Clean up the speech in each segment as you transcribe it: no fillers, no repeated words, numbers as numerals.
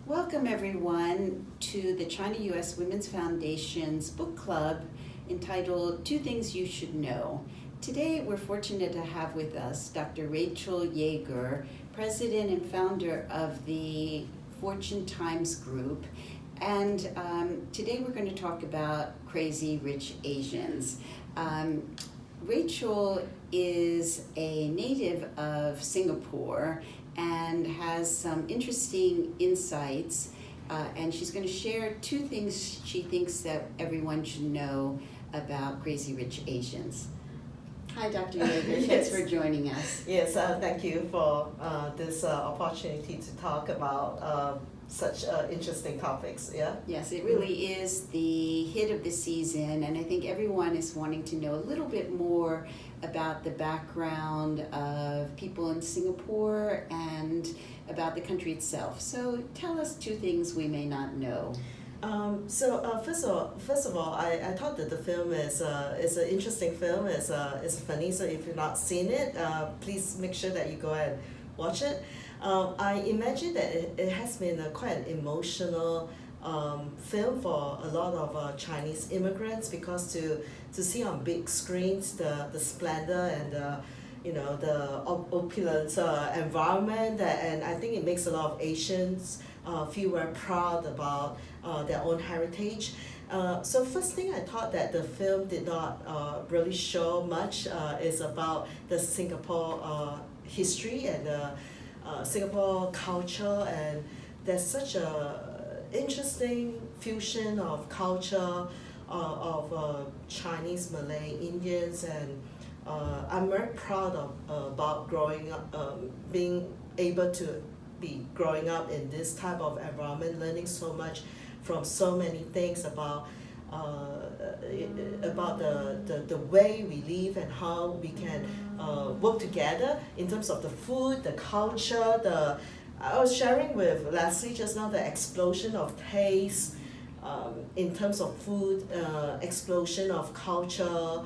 Welcome everyone to the China-U.S. Women's Foundation's book club entitled Two Things You Should Know. Today we're fortunate to have with us Dr. Rachel Yager, president and founder of the Fortune Times Group. And today we're going to talk about Crazy Rich Asians. Rachel is a native of Singapore and has some interesting insights, and she's going to share two things she thinks that everyone should know about Crazy Rich Asians. Hi, Dr. Yager. Yes. Thanks for joining us. Yes, thank you for this opportunity to talk about such interesting topics. Yeah. Yes, it really is the hit of the season, and I think everyone is wanting to know a little bit more about the background of people in Singapore and about the country itself. So tell us two things we may not know. First of all, I thought that the film is an interesting film. It's funny. So if you've not seen it, please make sure that you go and watch it. I imagine that it has been quite an emotional film for a lot of Chinese immigrants, because to see on big screens the splendor and the opulent environment, and I think it makes a lot of Asians feel very proud about their own heritage. So first thing, I thought that the film did not really show much is about the Singapore history and Singapore culture, and there's such a interesting fusion of culture of Chinese, Malay, Indians, and I'm very proud of about growing up, being able to be growing up in this type of environment, learning so much from so many things about the way we live and how we can work together in terms of the food, the culture, I was sharing with Leslie just now the explosion of taste in terms of food, explosion of culture,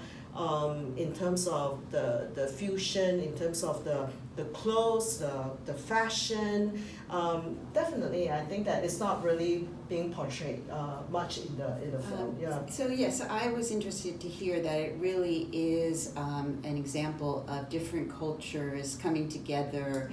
in terms of the fusion, in terms of the clothes, the fashion. Definitely, I think that it's not really being portrayed much in the film. Yeah. So yes, I was interested to hear that it really is an example of different cultures coming together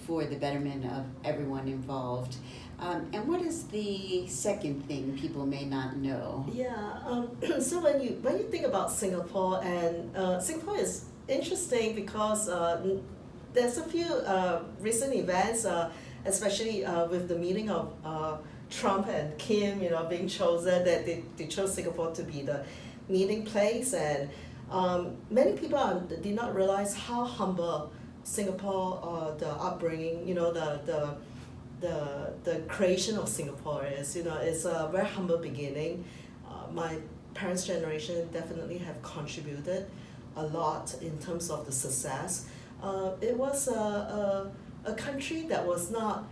for the betterment of everyone involved. And what is the second thing people may not know? Yeah. So when you think about Singapore, and Singapore is interesting because there's a few recent events, especially with the meeting of Trump and Kim, being chosen, that they chose Singapore to be the meeting place, and many people did not realize how humble Singapore, the upbringing, the creation of Singapore is. It's a very humble beginning. My parents' generation definitely have contributed a lot in terms of the success. It was a country that was not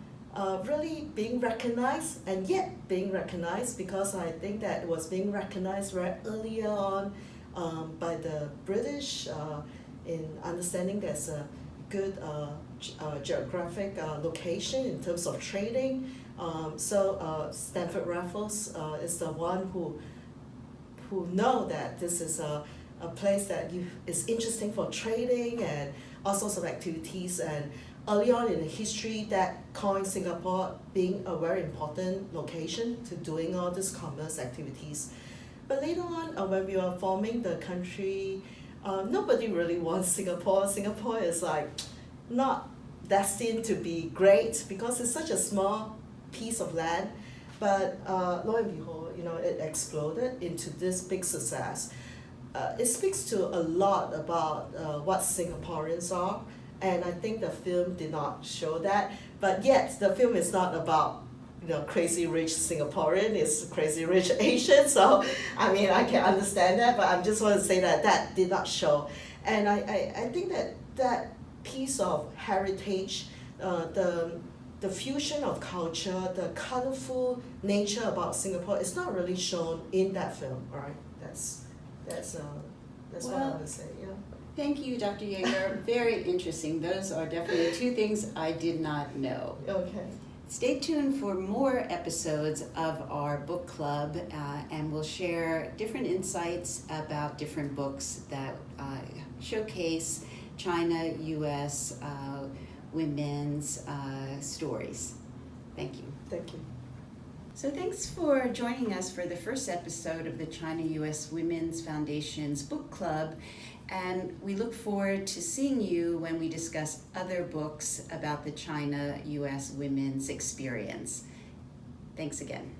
really being recognized, and yet being recognized, because I think that it was being recognized very early on by the British in understanding there's a good geographic location in terms of trading. So Stanford Raffles is the one who know that this is a place that is interesting for trading and all sorts of activities. And early on in the history, that coined Singapore being a very important location to doing all these commerce activities. But later on, when we were forming the country, nobody really wants Singapore. Singapore is like not destined to be great because it's such a small piece of land. But lo and behold, it exploded into this big success. It speaks to a lot about what Singaporeans are, and I think the film did not show that. But yet, the film is not about crazy rich Singaporean, it's crazy rich Asian. So I mean, I can understand that, but I just want to say that did not show. And I think that piece of heritage, the fusion of culture, the colorful nature about Singapore is not really shown in that film. All right, that's what I want to say. Yeah. Thank you, Dr. Yager. Very interesting. Those are definitely two things I did not know. Okay. Stay tuned for more episodes of our book club, and we'll share different insights about different books that showcase China, U.S. Women's stories. Thank you. Thank you. So thanks for joining us for the first episode of the China-U.S. Women's Foundation's book club, and we look forward to seeing you when we discuss other books about the China-U.S. women's experience. Thanks again.